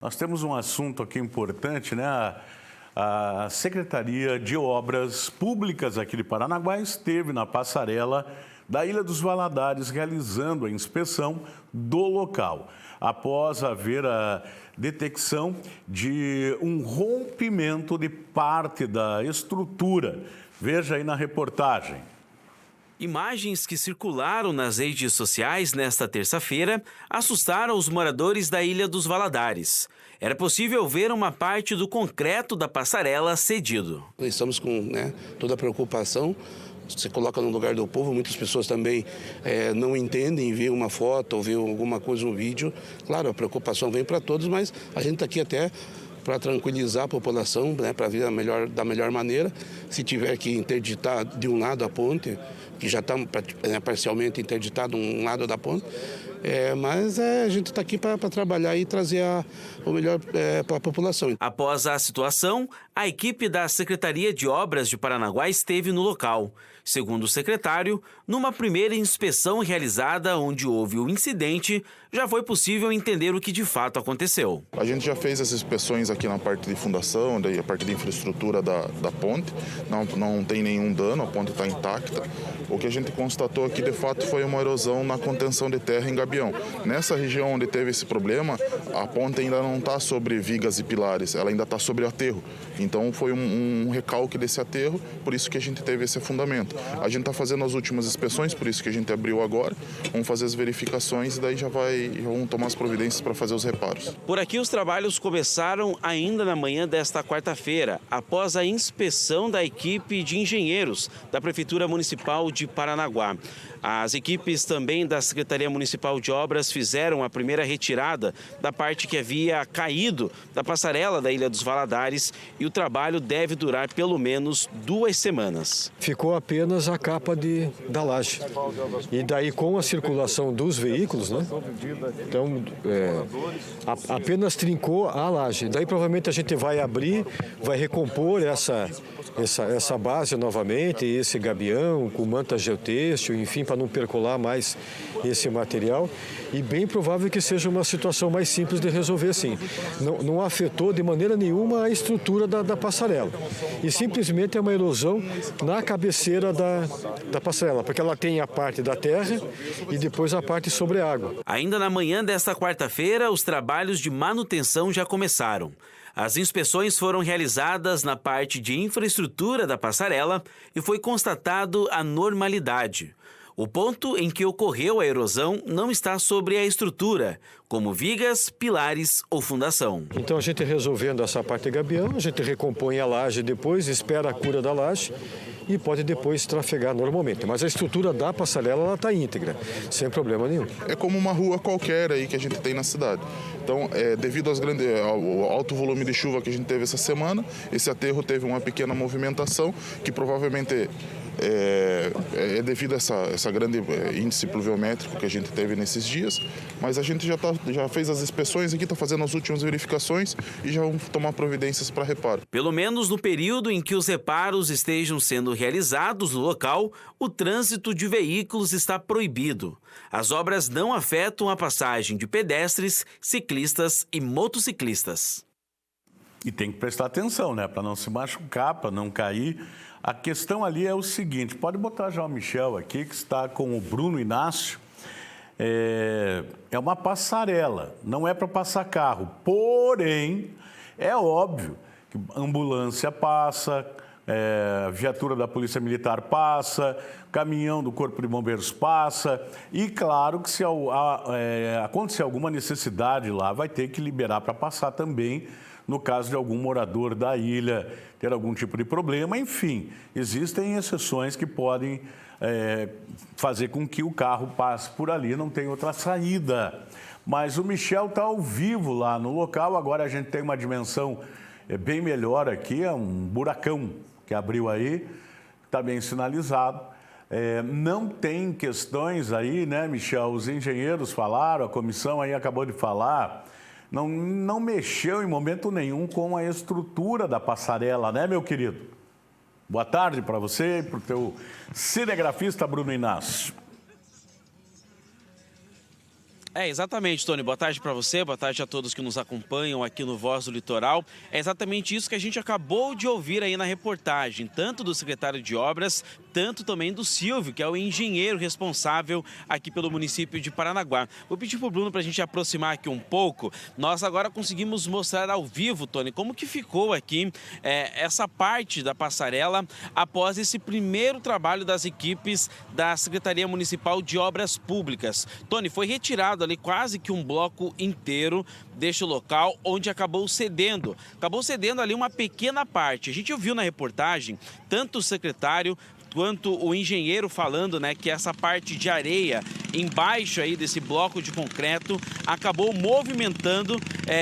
Nós temos um assunto aqui importante, né? A Secretaria de Obras Públicas aqui de Paranaguá esteve na passarela da Ilha dos Valadares realizando a inspeção do local, após haver a detecção de um rompimento de parte da estrutura. Veja aí na reportagem. Imagens que circularam nas redes sociais nesta terça-feira assustaram os moradores da Ilha dos Valadares. Era possível ver uma parte do concreto da passarela cedido. Estamos com toda a preocupação. Você coloca no lugar do povo, muitas pessoas também não entendem, vê uma foto ou vê alguma coisa no vídeo. Claro, a preocupação vem para todos, mas a gente está aqui até para tranquilizar a população, para vir da melhor maneira. Se tiver que interditar de um lado a ponte, que já está parcialmente interditado um lado da ponte, mas a gente está aqui para trabalhar e trazer o melhor para a população. Após a situação, a equipe da Secretaria de Obras de Paranaguá esteve no local. Segundo o secretário, numa primeira inspeção realizada onde houve o incidente, já foi possível entender o que de fato aconteceu. A gente já fez as inspeções aqui na parte de fundação, a parte de infraestrutura da ponte. Não tem nenhum dano, a ponte está intacta. O que a gente constatou aqui, de fato, foi uma erosão na contenção de terra em Gabião. Nessa região onde teve esse problema, a ponte ainda não está sobre vigas e pilares, ela ainda está sobre aterro. Então foi um recalque desse aterro, por isso que a gente teve esse afundamento. A gente está fazendo as últimas inspeções, por isso que a gente abriu agora. Vamos fazer as verificações e daí já vão tomar as providências para fazer os reparos. Por aqui os trabalhos começaram ainda na manhã desta quarta-feira, após a inspeção da equipe de engenheiros da Prefeitura Municipal de Paranaguá. As equipes também da Secretaria Municipal de Obras fizeram a primeira retirada da parte que havia caído da passarela da Ilha dos Valadares e o trabalho deve durar pelo menos 2 semanas. Ficou apenas a capa da laje. E daí com a circulação dos veículos, né? Então apenas trincou a laje. Daí provavelmente a gente vai abrir, vai recompor essa base novamente, esse gabião com manta geotêxtil, enfim, para não percolar mais esse material. E bem provável que seja uma situação mais simples de resolver, sim. Não afetou de maneira nenhuma a estrutura da passarela. E simplesmente é uma erosão na cabeceira da passarela, porque ela tem a parte da terra e depois a parte sobre a água. Ainda na manhã desta quarta-feira, os trabalhos de manutenção já começaram. As inspeções foram realizadas na parte de infraestrutura da passarela e foi constatado a normalidade. O ponto em que ocorreu a erosão não está sobre a estrutura, como vigas, pilares ou fundação. Então a gente resolvendo essa parte de gabião, a gente recompõe a laje depois, espera a cura da laje e pode depois trafegar normalmente. Mas a estrutura da passarela está íntegra, sem problema nenhum. É como uma rua qualquer aí que a gente tem na cidade. Então, devido ao alto volume de chuva que a gente teve essa semana, esse aterro teve uma pequena movimentação que provavelmente é devido a essa grande índice pluviométrico que a gente teve nesses dias, mas a gente já fez as inspeções aqui, está fazendo as últimas verificações e já vamos tomar providências para reparo. Pelo menos no período em que os reparos estejam sendo realizados no local, o trânsito de veículos está proibido. As obras não afetam a passagem de pedestres, ciclistas e motociclistas. E tem que prestar atenção, né? Para não se machucar, para não cair. A questão ali é o seguinte, pode botar já o Michel aqui, que está com o Bruno Inácio. É uma passarela, não é para passar carro. Porém, é óbvio que ambulância passa, viatura da Polícia Militar passa, caminhão do Corpo de Bombeiros passa. E claro que se acontecer alguma necessidade lá, vai ter que liberar para passar também, no caso de algum morador da ilha ter algum tipo de problema. Enfim, existem exceções que podem fazer com que o carro passe por ali, não tem outra saída. Mas o Michel está ao vivo lá no local, agora a gente tem uma dimensão bem melhor aqui, é um buracão que abriu aí, está bem sinalizado. Não tem questões aí, né, Michel? Os engenheiros falaram, a comissão aí acabou de falar, não mexeu em momento nenhum com a estrutura da passarela, né, meu querido? Boa tarde para você e para o teu cinegrafista Bruno Inácio. Exatamente, Tony. Boa tarde para você, boa tarde a todos que nos acompanham aqui no Voz do Litoral. É exatamente isso que a gente acabou de ouvir aí na reportagem, tanto do secretário de Obras, tanto também do Silvio, que é o engenheiro responsável aqui pelo município de Paranaguá. Vou pedir para o Bruno para a gente aproximar aqui um pouco. Nós agora conseguimos mostrar ao vivo, Tony, como que ficou aqui essa parte da passarela após esse primeiro trabalho das equipes da Secretaria Municipal de Obras Públicas. Tony, foi retirado ali quase que um bloco inteiro deste local, onde acabou cedendo ali uma pequena parte. A gente ouviu na reportagem tanto o secretário quanto o engenheiro falando, né, que essa parte de areia embaixo aí desse bloco de concreto acabou movimentando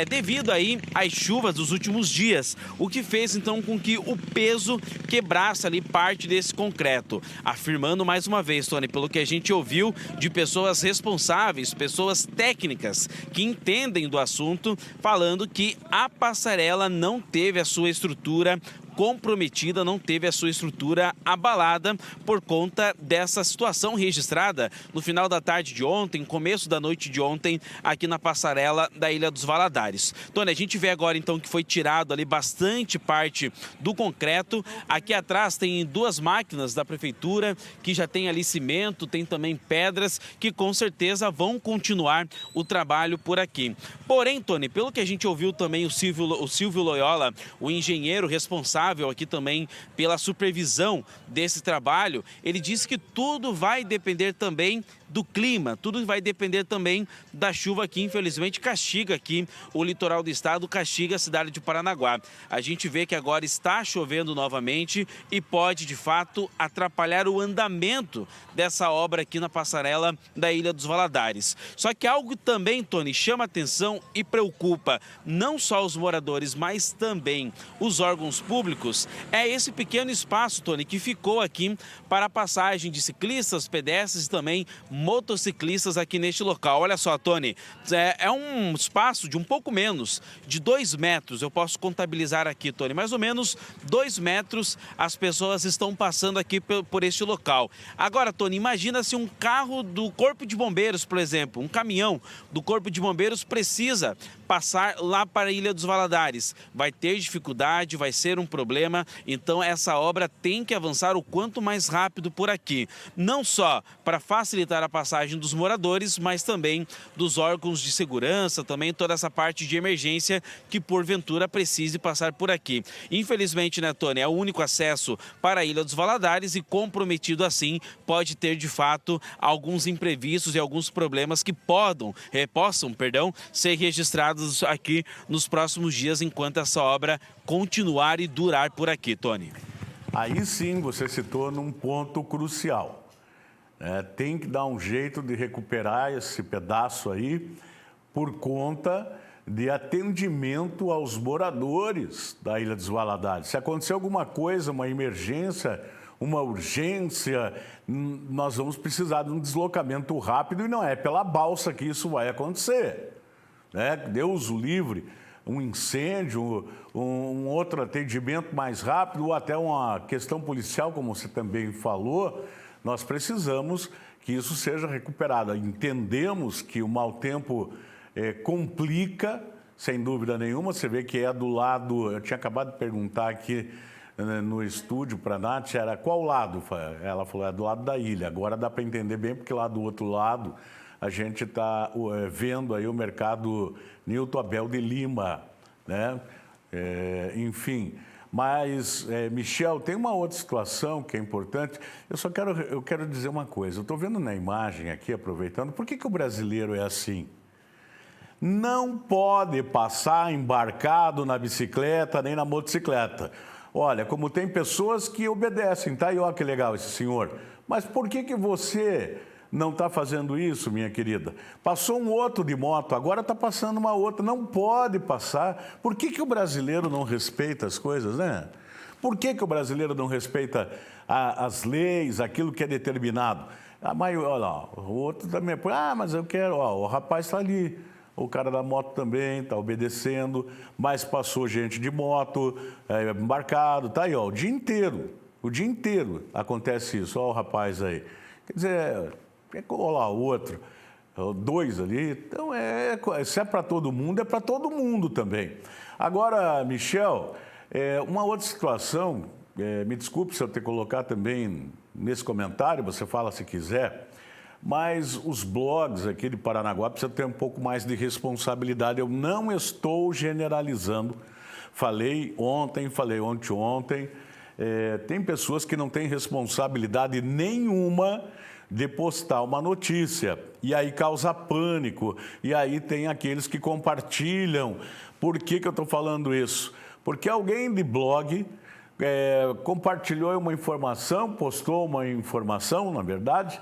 devido aí às chuvas dos últimos dias, o que fez então com que o peso quebrasse ali parte desse concreto. Afirmando mais uma vez, Tony, pelo que a gente ouviu de pessoas responsáveis, pessoas técnicas que entendem do assunto, falando que a passarela não teve a sua estrutura comprometida, não teve a sua estrutura abalada por conta dessa situação registrada no final da tarde de ontem, começo da noite de ontem, aqui na passarela da Ilha dos Valadares. Tony, a gente vê agora então que foi tirado ali bastante parte do concreto. Aqui atrás tem duas máquinas da prefeitura que já tem ali cimento, tem também pedras que com certeza vão continuar o trabalho por aqui. Porém, Tony, pelo que a gente ouviu também o Silvio Loyola, o engenheiro responsável aqui também pela supervisão desse trabalho, ele disse que tudo vai depender também do clima, tudo vai depender também da chuva que infelizmente castiga aqui o litoral do estado, castiga a cidade de Paranaguá. A gente vê que agora está chovendo novamente e pode de fato atrapalhar o andamento dessa obra aqui na passarela da Ilha dos Valadares. Só que algo também, Tony, chama atenção e preocupa não só os moradores, mas também os órgãos públicos, é esse pequeno espaço, Tony, que ficou aqui para a passagem de ciclistas, pedestres e também motociclistas aqui neste local. Olha só, Tony, é um espaço de um pouco menos de 2 metros, eu posso contabilizar aqui, Tony, mais ou menos 2 metros as pessoas estão passando aqui por este local. Agora, Tony, imagina se um carro do Corpo de Bombeiros, por exemplo, um caminhão do Corpo de Bombeiros precisa passar lá para a Ilha dos Valadares. Vai ter dificuldade, vai ser um problema, então essa obra tem que avançar o quanto mais rápido por aqui. Não só para facilitar a passagem dos moradores, mas também dos órgãos de segurança, também toda essa parte de emergência que porventura precise passar por aqui. Infelizmente, né, Tony, é o único acesso para a Ilha dos Valadares e comprometido assim pode ter de fato alguns imprevistos e alguns problemas que possam ser registrados aqui nos próximos dias enquanto essa obra continuar e durar por aqui, Tony. Aí sim você citou num ponto crucial. Tem que dar um jeito de recuperar esse pedaço aí por conta de atendimento aos moradores da Ilha dos Valadares. Se acontecer alguma coisa, uma emergência, uma urgência, nós vamos precisar de um deslocamento rápido e não é pela balsa que isso vai acontecer. Deus o livre, um incêndio, um outro atendimento mais rápido ou até uma questão policial, como você também falou, nós precisamos que isso seja recuperado. Entendemos que o mau tempo complica, sem dúvida nenhuma, você vê que é do lado, eu tinha acabado de perguntar aqui no estúdio para a Nath, era qual lado? Ela falou, é do lado da ilha, agora dá para entender bem porque lá do outro lado a gente está vendo aí o mercado Nilton Abel de Lima, né? Enfim, mas, Michel, tem uma outra situação que é importante. Eu quero dizer uma coisa. Eu estou vendo na imagem aqui, aproveitando, por que o brasileiro é assim? Não pode passar embarcado na bicicleta nem na motocicleta. Olha, como tem pessoas que obedecem, tá? E olha que legal esse senhor. Mas por que você não está fazendo isso, minha querida? Passou um outro de moto, agora está passando uma outra. Não pode passar. Por que o brasileiro não respeita as coisas, né? Por que o brasileiro não respeita as leis, aquilo que é determinado? A maioria, olha lá, o outro também, mas eu quero, o rapaz está ali. O cara da moto também está obedecendo, mas passou gente de moto, embarcado, tá aí, o dia inteiro acontece isso. Olha o rapaz aí. Quer dizer, olha lá o outro. 2 ali. Então, se é para todo mundo, é para todo mundo também. Agora, Michel, uma outra situação, me desculpe se eu ter colocado também nesse comentário, você fala se quiser, mas os blogs aqui de Paranaguá precisam ter um pouco mais de responsabilidade. Eu não estou generalizando. Falei ontem, falei ontem. Tem pessoas que não têm responsabilidade nenhuma de postar uma notícia, e aí causa pânico, e aí tem aqueles que compartilham. Por que eu estou falando isso? Porque alguém de blog compartilhou uma informação, postou uma informação, na verdade,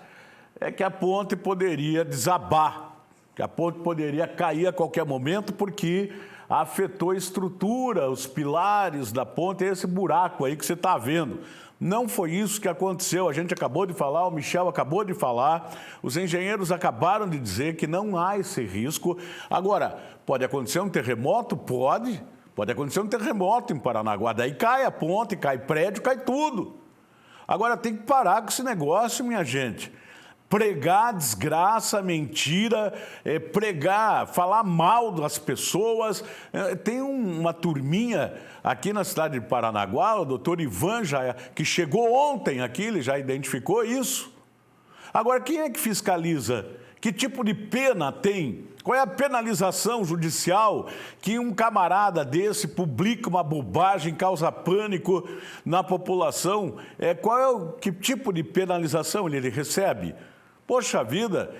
que a ponte poderia desabar, que a ponte poderia cair a qualquer momento, porque afetou a estrutura, os pilares da ponte, esse buraco aí que você está vendo. Não foi isso que aconteceu, a gente acabou de falar, o Michel acabou de falar, os engenheiros acabaram de dizer que não há esse risco. Agora, pode acontecer um terremoto? Pode acontecer um terremoto em Paranaguá, daí cai a ponte, cai prédio, cai tudo. Agora tem que parar com esse negócio, minha gente. Pregar desgraça, mentira, falar mal das pessoas. Tem uma turminha aqui na cidade de Paranaguá, o doutor Ivan, que chegou ontem aqui, ele já identificou isso. Agora, quem é que fiscaliza? Que tipo de pena tem? Qual é a penalização judicial que um camarada desse publica uma bobagem, causa pânico na população? Que tipo de penalização ele recebe? Poxa vida,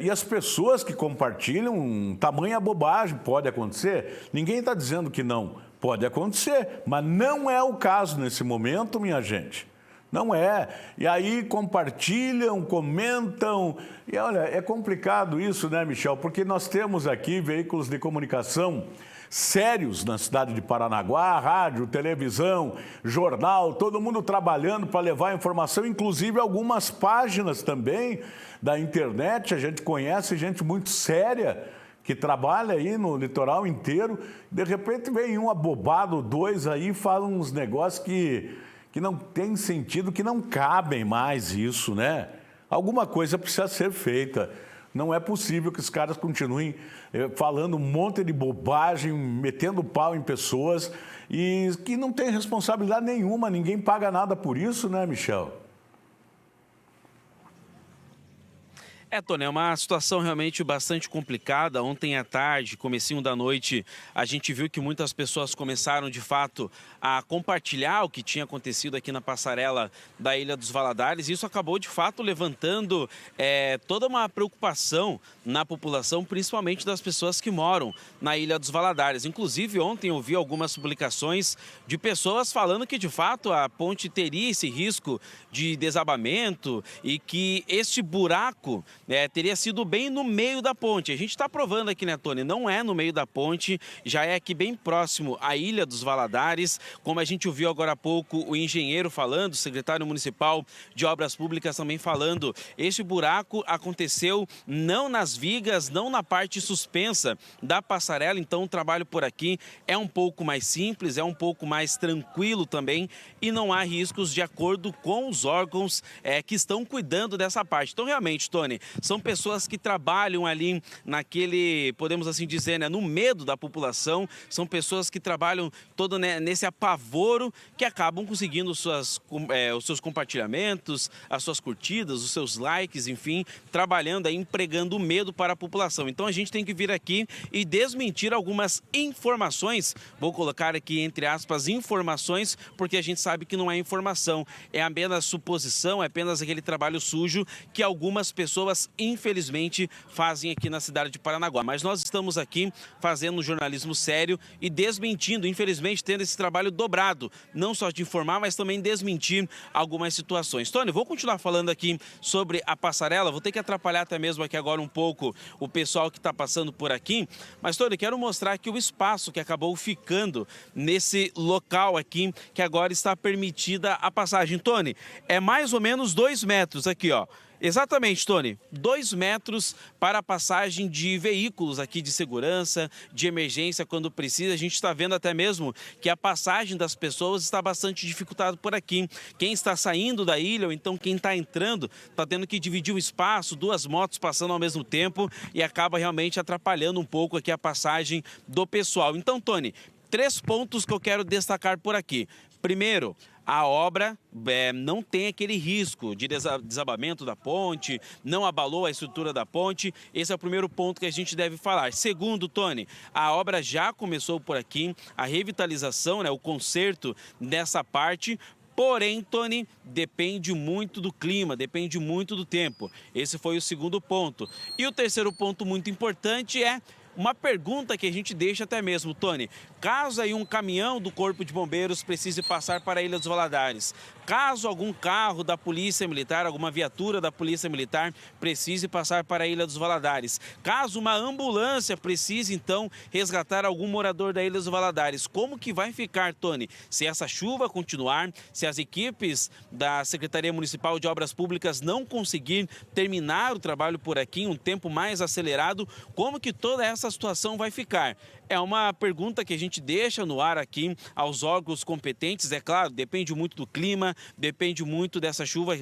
e as pessoas que compartilham, tamanha bobagem, pode acontecer? Ninguém está dizendo que não, pode acontecer, mas não é o caso nesse momento, minha gente. Não é. E aí compartilham, comentam, e olha, é complicado isso, né, Michel? Porque nós temos aqui veículos de comunicação sérios na cidade de Paranaguá, rádio, televisão, jornal, todo mundo trabalhando para levar a informação, inclusive algumas páginas também da internet, a gente conhece gente muito séria que trabalha aí no litoral inteiro, de repente vem um abobado, 2 aí e fala uns negócios que não tem sentido, que não cabem mais isso, né? Alguma coisa precisa ser feita. Não é possível que os caras continuem falando um monte de bobagem, metendo pau em pessoas e que não tem responsabilidade nenhuma, ninguém paga nada por isso, né, Michel? Tony, é uma situação realmente bastante complicada. Ontem à tarde, comecinho da noite, a gente viu que muitas pessoas começaram, de fato, a compartilhar o que tinha acontecido aqui na passarela da Ilha dos Valadares. Isso acabou, de fato, levantando toda uma preocupação na população, principalmente das pessoas que moram na Ilha dos Valadares. Inclusive, ontem eu vi algumas publicações de pessoas falando que, de fato, a ponte teria esse risco de desabamento e que este buraco teria sido bem no meio da ponte. A gente está provando aqui, né, Tony? Não é no meio da ponte, já é aqui bem próximo à Ilha dos Valadares. Como a gente ouviu agora há pouco o engenheiro falando, o secretário municipal de Obras Públicas também falando, este buraco aconteceu não nas vigas, não na parte suspensa da passarela, então o trabalho por aqui é um pouco mais simples, é um pouco mais tranquilo também e não há riscos de acordo com os órgãos que estão cuidando dessa parte. Então, realmente, Tony, são pessoas que trabalham ali naquele, podemos assim dizer, né, no medo da população, são pessoas que trabalham todo nesse apavoro, que acabam conseguindo os seus compartilhamentos, as suas curtidas, os seus likes, enfim, trabalhando aí, empregando medo para a população. Então a gente tem que vir aqui e desmentir algumas informações, vou colocar aqui entre aspas informações, porque a gente sabe que não é informação, é apenas suposição, é apenas aquele trabalho sujo que algumas pessoas infelizmente fazem aqui na cidade de Paranaguá. Mas nós estamos aqui fazendo um jornalismo sério e desmentindo, infelizmente tendo esse trabalho dobrado, não só de informar, mas também desmentir algumas situações. Tony, vou continuar falando aqui sobre a passarela, vou ter que atrapalhar até mesmo aqui agora um pouco o pessoal que está passando por aqui, mas Tony, quero mostrar aqui o espaço que acabou ficando nesse local aqui, que agora está permitida a passagem. Tony, é mais ou menos 2 metros aqui, ó. Exatamente, Tony. 2 metros para a passagem de veículos aqui de segurança, de emergência quando precisa. A gente está vendo até mesmo que a passagem das pessoas está bastante dificultada por aqui. Quem está saindo da ilha ou então quem está entrando está tendo que dividir o espaço, 2 motos passando ao mesmo tempo e acaba realmente atrapalhando um pouco aqui a passagem do pessoal. Então, Tony, 3 pontos que eu quero destacar por aqui. Primeiro, a obra não tem aquele risco de desabamento da ponte, não abalou a estrutura da ponte. Esse é o primeiro ponto que a gente deve falar. Segundo, Tony, a obra já começou por aqui, a revitalização, né, o conserto dessa parte. Porém, Tony, depende muito do clima, depende muito do tempo. Esse foi o segundo ponto. E o terceiro ponto muito importante é uma pergunta que a gente deixa até mesmo, Tony. Caso aí um caminhão do Corpo de Bombeiros precise passar para a Ilha dos Valadares, caso algum carro da Polícia Militar, alguma viatura da Polícia Militar precise passar para a Ilha dos Valadares, caso uma ambulância precise, então, resgatar algum morador da Ilha dos Valadares, como que vai ficar, Tony? Se essa chuva continuar, se as equipes da Secretaria Municipal de Obras Públicas não conseguir terminar o trabalho por aqui em um tempo mais acelerado, como que toda essa situação vai ficar? É uma pergunta que a gente deixa no ar aqui aos órgãos competentes. É claro, depende muito do clima, depende muito dessa chuva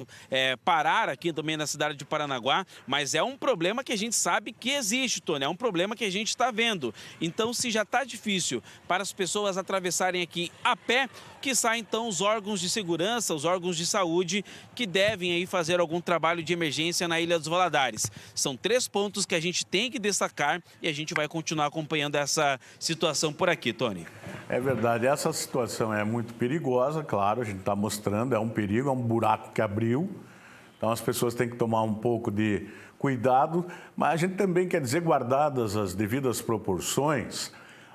parar aqui também na cidade de Paranaguá, mas é um problema que a gente sabe que existe, Tony, é um problema que a gente está vendo. Então, se já está difícil para as pessoas atravessarem aqui a pé, quiçá então os órgãos de segurança, os órgãos de saúde que devem aí fazer algum trabalho de emergência na Ilha dos Valadares. São 3 pontos que a gente tem que destacar e a gente vai continuar acompanhando essa situação por aqui, Tony. É verdade, essa situação é muito perigosa, claro, a gente está mostrando, é um perigo, é um buraco que abriu, então as pessoas têm que tomar um pouco de cuidado, mas a gente também quer dizer, guardadas as devidas proporções,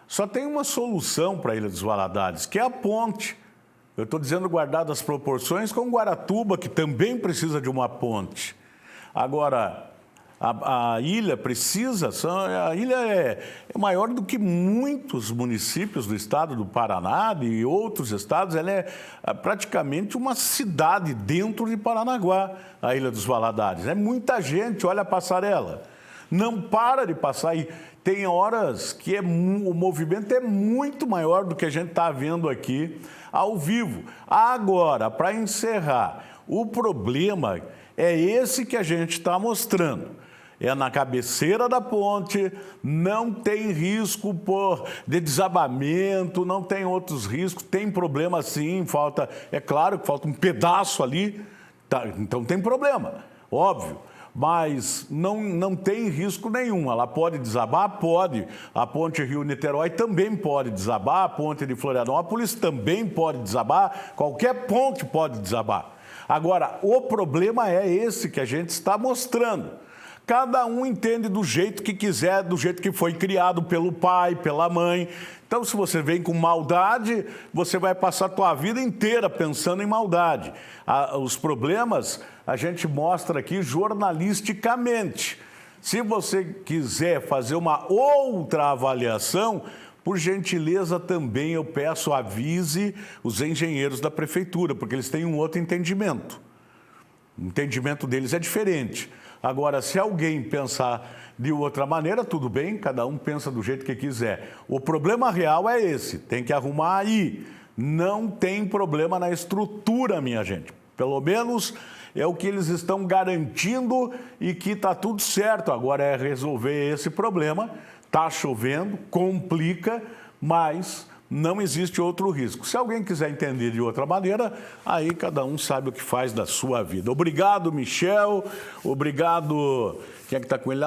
só tem uma solução para a Ilha dos Valadares, que é a ponte. Eu estou dizendo guardadas as proporções com Guaratuba, que também precisa de uma ponte. Agora, a ilha precisa, a ilha é maior do que muitos municípios do estado do Paraná e outros estados. Ela é praticamente uma cidade dentro de Paranaguá, a Ilha dos Valadares. É muita gente, olha a passarela. Não para de passar e tem horas que o movimento é muito maior do que a gente está vendo aqui ao vivo. Agora, para encerrar, o problema é esse que a gente está mostrando. É na cabeceira da ponte, não tem risco de desabamento, não tem outros riscos, tem problema sim, é claro que falta um pedaço ali, tá, então tem problema, óbvio, mas não tem risco nenhum. Ela pode desabar? Pode. A ponte Rio-Niterói também pode desabar, a ponte de Florianópolis também pode desabar, qualquer ponte pode desabar. Agora, o problema é esse que a gente está mostrando. Cada um entende do jeito que quiser, do jeito que foi criado pelo pai, pela mãe. Então, se você vem com maldade, você vai passar a tua vida inteira pensando em maldade. Os problemas a gente mostra aqui jornalisticamente. Se você quiser fazer uma outra avaliação, por gentileza também eu peço, avise os engenheiros da prefeitura, porque eles têm um outro entendimento. O entendimento deles é diferente. Agora, se alguém pensar de outra maneira, tudo bem, cada um pensa do jeito que quiser. O problema real é esse, tem que arrumar aí. Não tem problema na estrutura, minha gente. Pelo menos é o que eles estão garantindo e que está tudo certo. Agora é resolver esse problema. Está chovendo, complica, mas não existe outro risco. Se alguém quiser entender de outra maneira, aí cada um sabe o que faz da sua vida. Obrigado, Michel. Obrigado. Quem é que está com ele lá?